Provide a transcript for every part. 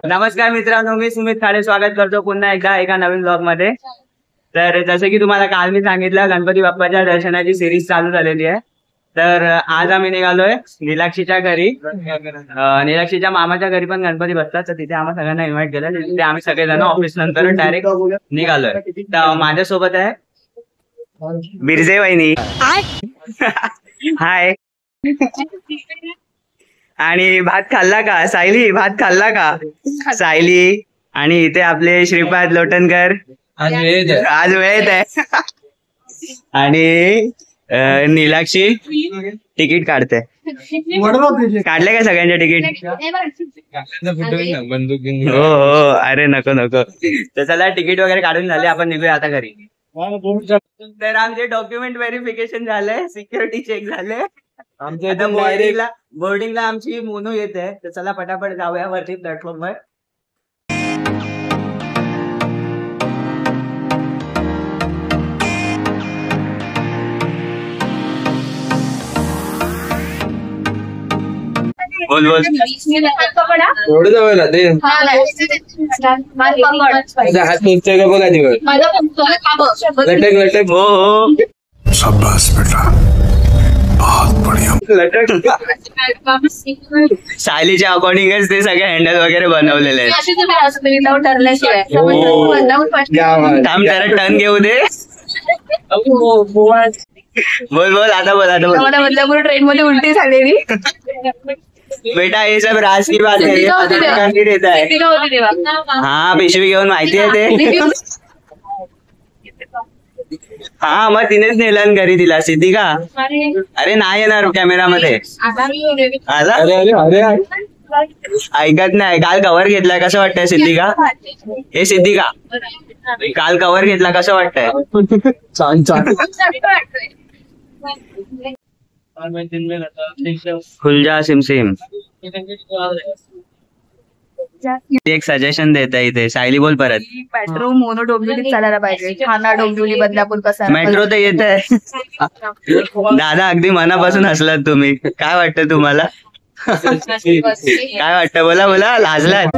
नमस्कार मित्रांनो, मी सुमित खाडे स्वागत करतो पुन्हा एकदा एका नवीन ब्लॉग मध्ये। तर जसं की तुम्हाला काल मी सांगितलं, गणपती बाप्पाच्या दर्शनाची सिरीज चालू झालेली आहे। तर आज आम्ही निघालोय नीलाक्षीच्या घरी। नीलाक्षीच्या मामाच्या घरी पण गणपती बसतात, तर तिथे आम्हाला सगळ्यांना इन्व्हाइट केलं। तिथे आम्ही सगळेजण ऑफिस नंतर डायरेक्ट निघालोय। तर माझ्यासोबत आहे बिरजे वहिनी, हाय। आणि भात खाल्ला का सायली? भात खाल्ला का सायली? आणि इथे आपले श्रीपाद लोटनकर आज वेळेत आहे। आणि नीलाक्षी तिकीट काढते। काढले का सगळ्यांचे तिकीट? हो हो, अरे नको नको। तर चला, तिकीट वगैरे काढून झाले, आपण निघूया आता घरी। तर आमचे डॉक्युमेंट व्हेरिफिकेशन झालंय, सिक्युरिटी चेक झाले। आमच्या बोर्डिंगला आमची मोनू येते। तर चला पटापट जाऊया वरती प्लॅटफॉर्मवर। बोल बोल, एवढं जावं ना ते लटक लटक। हो हो, शाबाश बेटा, बहुत बढ़िया। सायलीच्या अकॉर्डिंगच ते सगळे हँडल वगैरे बनवलेले आहेत। थांब जरा टर्न घेऊ दे। बोल बोल, आता बोल आता बोल। बदलापूर ट्रेन मध्ये उलटी झालेली बेटा, ये सब राज की बात है, ये देता है। हाँ, पिशवी घेऊन माहिती आहे ते। हा, मग तिनेच नेलं घरी तिला। सिद्धिका, अरे नाही येणार कॅमेरामध्ये। ऐकत नाही। काल कव्हर घेतलाय, कसं वाटतंय सिद्धिका? हे सिद्धिका, काल कव्हर घेतला, कसं वाटतंय? छान छान। खुलजा सिमसिम। एक सजेशन देता इथे, सायली बोल परत। मेट्रो मोनो डोंबिवली चालायला पाहिजे। ठाणा डोंबिवली बदलापूर कसा मेट्रो तर येत आहे। दादा, अगदी मनापासून हसलात तुम्ही। काय वाटतं तुम्हाला? काय वाटतं? बोला बोला, लाजलात?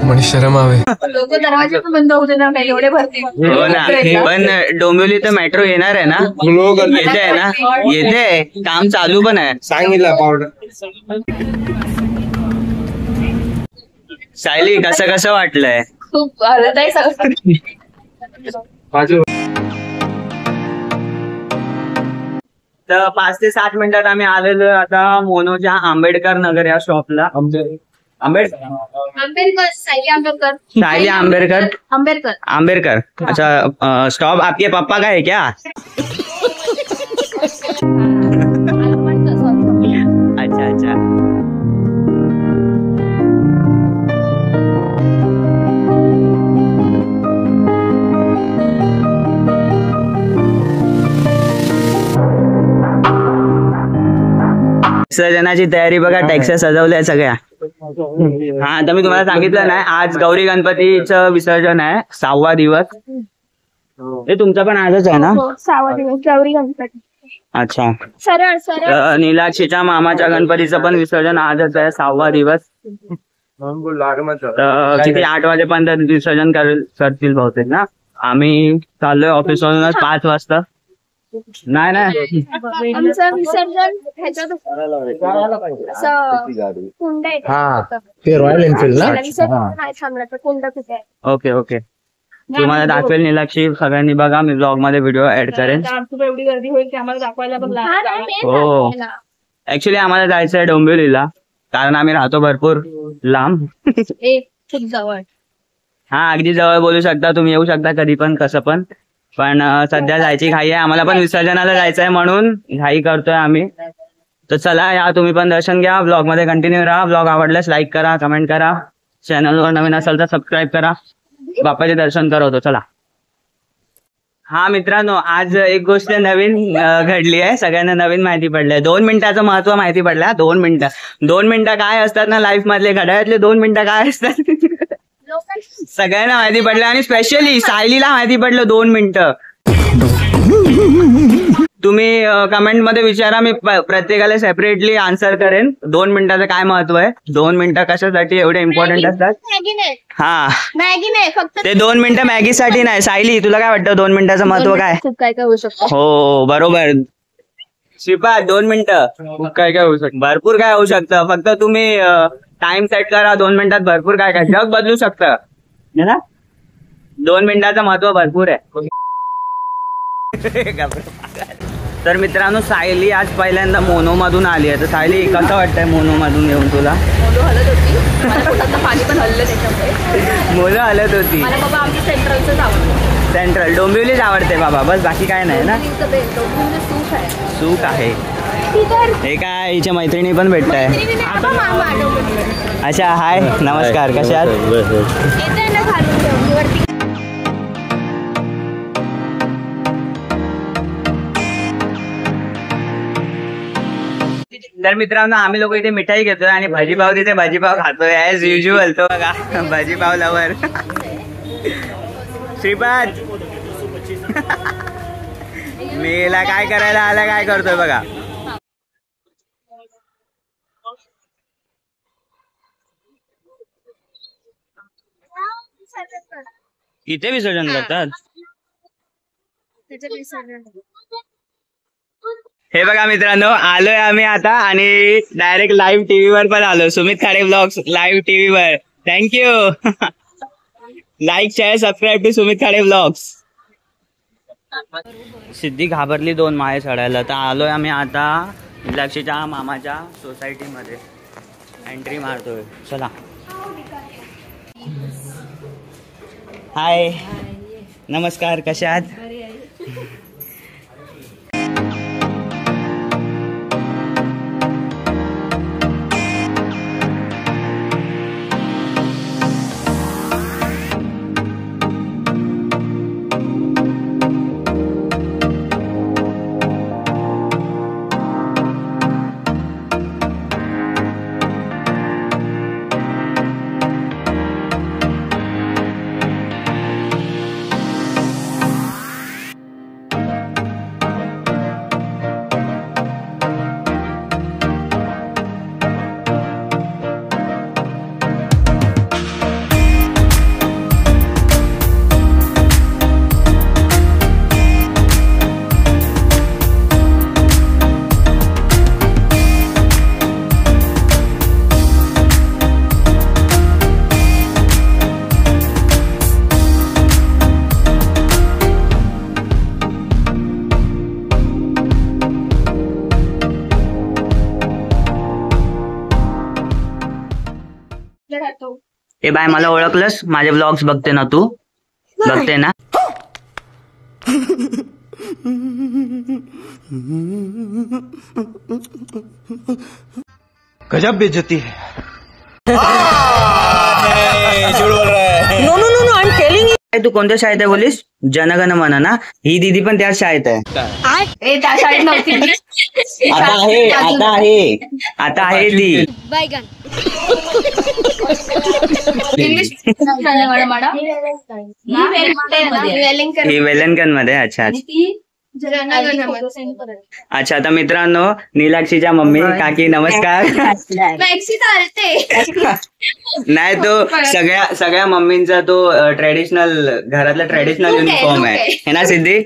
म्हणे शरम आवे। लोक दरवाजे पण बंद होते ना, काही एवढे भरती। हो ना, पण डोंबिवली तर मेट्रो येणार आहे ना? येते आहे ना? येते, काम चालू पण आहे। सांगितलं पावडर। सायली, कसं कसं वाटलंय? खूप हलत आहे सगळं। तर 5 ते 7 मिनिटात आम्ही आलेलो आता मोनोच्या आंबेडकर नगर या शॉपला। सायली आंबेडकर। अच्छा, स्टॉप आपके पापा का है क्या? अच्छा अच्छा। विसर्जनाची तयारी बघा, टॅक्सी सजवल्या सगळ्या। हा, आता मी तुम्हाला सांगितलं नाही, आज गौरी गणपतीचं विसर्जन आहे, 6वा दिवस। हे तुमचा पण आजच आहे ना? 6वा दिवस गौरी गणपती। अच्छा, सरळ सरळ। नीलाक्षीच्या मामाच्या गणपतीचं पण विसर्जन आजच आहे, 6वा दिवस। किती 8 वाजेपर्यंत विसर्जन करतील बहुतेक ना? आम्ही चाललोय ऑफिसवरूनच 5 वाजता। नाही नाही, आमचं विसर्जन रॉयल एनफील्ड ना। ओके ओके, तुम्हाला दाखवेल नीलाक्षी, सगळ्यांनी बघा, मी ब्लॉग मध्ये व्हिडिओ ऍड करेन। एवढी गर्दी होईल की आम्हाला दाखवायला हो, ऍक्च्युली आम्हाला जायचंय डोंबिवलीला, कारण आम्ही राहतो भरपूर लांब। खूप जवळ। हा, अगदी जवळ बोलू शकता तुम्ही, येऊ शकता कधी पण कसं पण सध्या जायची घाई आहे आम्हाला, पण विसर्जनाला जायचंय म्हणून घाई करतोय आम्ही। तर चला, या तुम्ही पण दर्शन घ्या, ब्लॉग मध्ये कंटिन्यू राहा। ब्लॉग आवडल्यास लाईक करा, कमेंट करा, चॅनलवर नवीन असेल तर सबस्क्राईब करा। बाप्पाचे दर्शन करवतो, चला। हा मित्रांनो, आज एक गोष्ट नवीन घडली आहे, सगळ्यांना नवीन माहिती पडलंय। 2 मिनिटाचं महत्व माहिती पडलं। 2 मिनिटं काय असतात ना लाईफ मधले, घड्याळातले 2 मिनिटं काय असतात सगळ्यांना माहिती पडलं, आणि स्पेशली सायलीला माहिती पडलं 2 मिनिटं। तुम्ही कमेंट मध्ये विचारा, मी प्रत्येकाला सेपरेटली आन्सर करेन. 2 मिनिटाचं काय महत्व आहे, 2 मिनिटं कशासाठी एवढे इम्पॉर्टंट असतात. मॅगी नाही, हा मॅगी नाही, फक्त ते 2 मिनिटं मॅगीसाठी नाही. सायली तुला काय वाटतं 2 मिनिटाचं महत्व काय? खूप काय काय होऊ शकतं. हो बरोबर. श्रीपाद 2 मिनिटं काय काय होऊ शकतं. भरपूर काय होऊ शकतं. फक्त तुम्ही टाइम सेट करा. 2 मिनिटात भरपूर काय काय जग बदलू शकतं है ना. 2 मिनिटाचं महत्व भरपूर आहे. तर मित्रांनो सायली आज पहिल्यांदा मोनो मधून आली आहे. तर सायली कसं वाटतंय मोनो मधून येऊन तुला? मोनो हलत होती, मला पोटातलं पाणी पण हल्लं त्याच्यामुळे. मोनो हलत होती. मला बाबा आमची सेंट्रलचंच आवडतं. सेंट्रल डोंबिवलीच आवडते बाबा, बस बाकी काय नाही ना. डोंबिवलीचं सूप आहे. सूक आहे. तिथं हे काय हिच्या मैत्रिणी पण भेटताय. आता मामा डोंबिवली. अच्छा हाय नमस्कार, कशा आहात? येते ना घालून ठेवून वरती. तर मित्रांनो आम्ही लोक इथे मिठाई घेतोय आणि भाजीपाव तिथे भाजीपाव खातोय ऍज युजल. तो बघा भाजीपाव लवर श्रीपाद. मीला काय करायला आला, काय करतोय बघा. इथे विसर्जन करतात. त्याचं विसर्जन. हे बघा मित्रांनो आलोय आम्ही आता आणि डायरेक्ट लाईव्ह टीव्ही वर पण आलो. Sumit Khade blogs live TV वर. Thank you. Like share subscribe to Sumit Khade blogs. Siddhi घाबरली 2 माळे चढायला. तर आलोय आम्ही आता लक्षीच्या मामाच्या सोसायटी मध्ये एंट्री मारतोय. चला. हाय नमस्कार, कशा आहात? ए बाय मला ओळखलंस, माझे ब्लॉग्स बघते ना तू? बघते ना. गजब बेइज्जती है. तू कोणत्या शाळेत आहे बोलीस? जनगण मन ना. ही दीदी पण त्याच शाळेत आहे. त्या शाळेत नव्हती. आता आहे, आता आहे, आता आहे ती. बैगन. इंग्लिश ही वेलंकन मध्ये. अच्छा अच्छा. तर मित्रांनो नीलाक्षीच्या मम्मी काकी नमस्कार. मॅक्सी चालते. नाही तो सगळ्या मम्मींचा तो ट्रेडिशनल घरातला ट्रेडिशनल युनिफॉर्म आहे ना. सिद्धी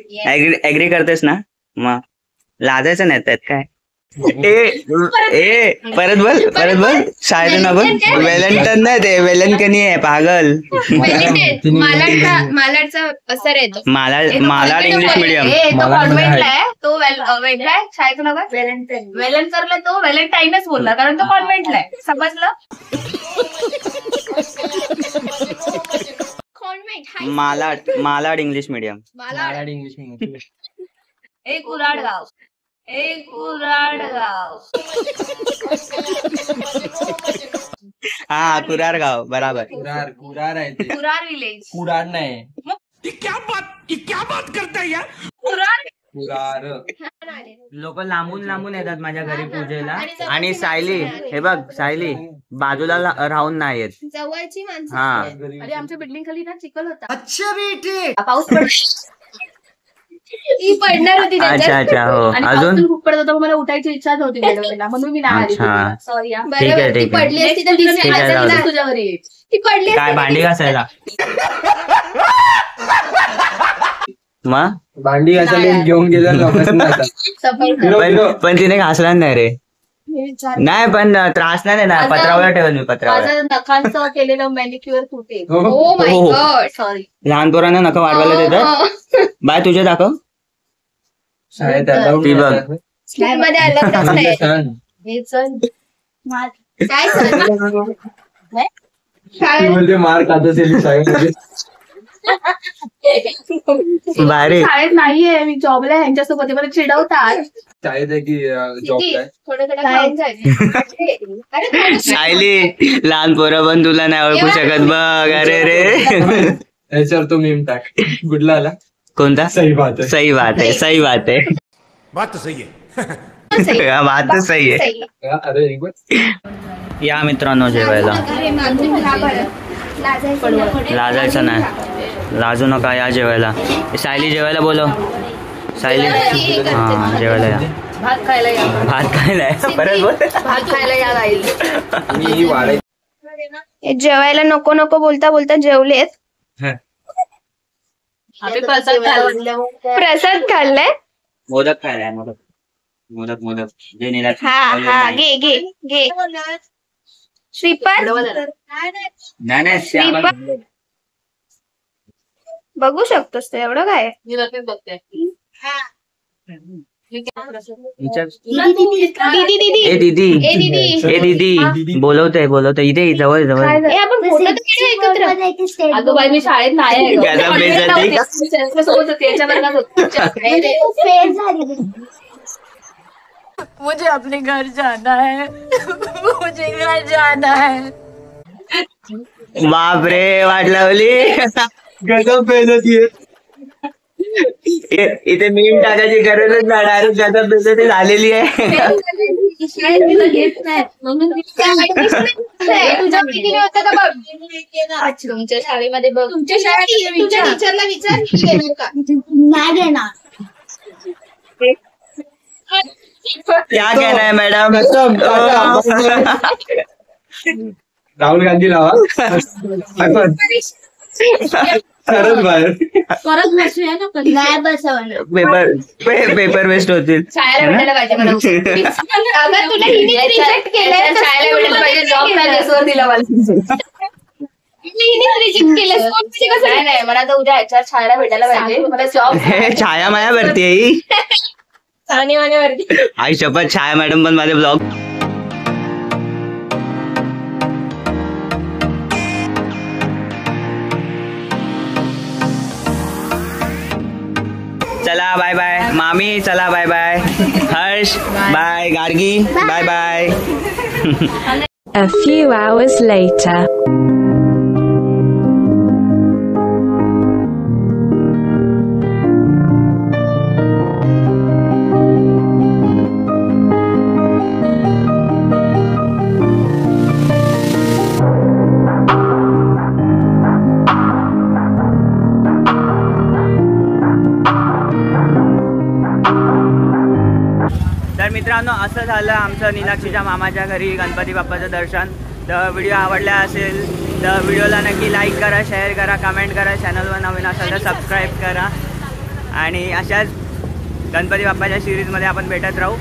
ऍग्री करतेस ना? मग लाजायचं नाही त्यात काय. परत बोल शाळेत ना बोल. वेलंटन नाही ते वेलंकनी आहे पागल. मालाडचा असर येतो. Malad English medium. कॉन्व्हेंटला आहे तो. वेगळा आहे शाळेचं नाव वेलनकरला. तो व्हॅलेंटाईनच बोलला कारण तो कॉन्व्हेंटला आहे. समजलं. Malad English medium. Malad English medium. एक उराडगाव. हा कुरारगाव बराबर. कुरार आहे ते. कुरार विलेज. कुरार नाही. क्या बात करता है यार. कुरार. लोक लांबून येतात माझ्या घरी पूजेला. आणि सायली हे बघ सायली बाजूला राहून नाही येत. जवळची माणसं. हा अरे आमच्या बिल्डिंग खाली ना चिखल होता. अच्छा पाऊस ती पडणार होती अच्छा अच्छा हो आणि अजून पावसाळ्यात खूप पडत होता, मला उठायची इच्छा नव्हती मॅडमला, म्हणून मी नाही आली. अच्छा. सॉरी. ठीक आहे, बरोबर ती ठीक आहे. पडली असती तर ठीक आहे, जाऊ दे. तुझ्या घरी येईल. ती पडली काय असती भांडी घासायला मग भांडी घासायला घेऊन गेलं सफाई कर. पण तिने घासला नाही रे. हे विचार. नाही पण त्रास नाही देणार. माझं- पत्रावर ठेवेल मी पत्रावर. माझं नखांचं केलेलं मॅनिक्युअर तुटे. ओ माय हो. God sorry. लहान पोरांना नका वाढवायला देतात. बाय तुझे दाखव. शाळेत ती बघ. स्कूल मध्ये अलगच नाही हे चल. काय सर म्हणजे मार खात असेल शाळेमध्ये. भारी. शाळेत नाहीये, मी जॉबला आहे, यांच्यासोबत ते मला चिडवतात. शाळेत आहे की जॉब काय थोडं थोडं खाऊन जायचं. अरे थोडं- सायली लहान पोरं पण तुला नाही ओळखू शकत बघ. अरे रे. याच्यावर तो मीम टाक. कुठला आला? कोणता सही बात आहे. सही बात आहे. सही बात आहे. बात तो सही है. सही. हा, बात तर सही आहे. सही. अरे एक बार. या मित्रांनो जेवायला. अरे मागून खा बरं. लाजायचं नाही. लाजायचं नाही. लाजू नका या जेवायला. सायली जेवायला बोलव. सायली हा जेवायला या. भात खायला या. भात खायला आहे. परत बोल. भात खायला या राहील. मी ही वाढायची. हे जेवायला नको नको बोलता बोलता जेवलेत. आम्ही प्रसाद खाल्ला. प्रसाद खाल्लाय. मोदक खायला आहे. मोदक मोदक मोदक जे निराश. हा हा घे घे घे. श्रीपाद नाही नाही श्याम. बघू शकतोस ते एवढं काय मी लगेच बघते. विचार. दीदी दीदी ए दीदी. ए दीदी ए दीदी बोलवतोय इथे जवळ जवळ. ए आपण फोटो तर काढू एकत्र. अगं बाई, मी शाळेत नाही आहे. त्याला बेइज्जती. त्यांच्यासोबत होते, याच्या वर्गात होते. मुझे अपने घर जाना है. मुझे घर जाना है. बाप रे वाट लावली. गजब बेइज्जती आहे. इथे मीम टाकायची गरजच नाही. डायरेक्ट गजब बेइज्जती झालेली आहे. शाळेत मी तर घेत नाही, म्हणून मी तुझ्या दीदीने होतं का बघ. तुमच्या शाळेमध्ये बघ. तुमच्या शाळेत तुझ्या टीचरला विचार घेणार का. नाही घेणार. क्या कहना है मॅडम. राहुल गांधी लावा. खरंच बाहेर. परत बसूया ना कधी. नाही बसवणार. पेपर वेस्ट होतील. शाळेला भेटायला पाहिजे मला. अगं तुला हिने रिजेक्ट केलंय. शाळेला भेटायला पाहिजे. जॉब पॅलेसवर दिला मला. हिने रिजेक्ट केलं. नाही नाही, मला आता उद्या HR शाळेला भेटायला पाहिजे. मला जॉब. छाया माया भरती आहे ही. आणि माझ्यावरती आई शपथ छाया मॅडम पण माझे ब्लॉग. चला बाय बाय मामी. चला bye bye Harsh. Bye Gargi. Bye bye. A few hours later. तर मित्रांनो असं झालं आमचं नीलाक्षीच्या मामाच्या घरी गणपती बाप्पाचं दर्शन. तर व्हिडिओ आवडला असेल तर व्हिडिओला नक्की लाईक करा, शेअर करा, कमेंट करा. चॅनलवर नवीन असेल तर सबस्क्राईब करा. आणि अशाच गणपती बाप्पाच्या सिरीजमध्ये आपण भेटत राहू.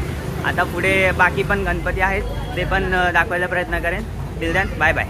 आता पुढे बाकी पण गणपती आहेत ते पण दाखवायचा प्रयत्न करेन. Till then bye bye.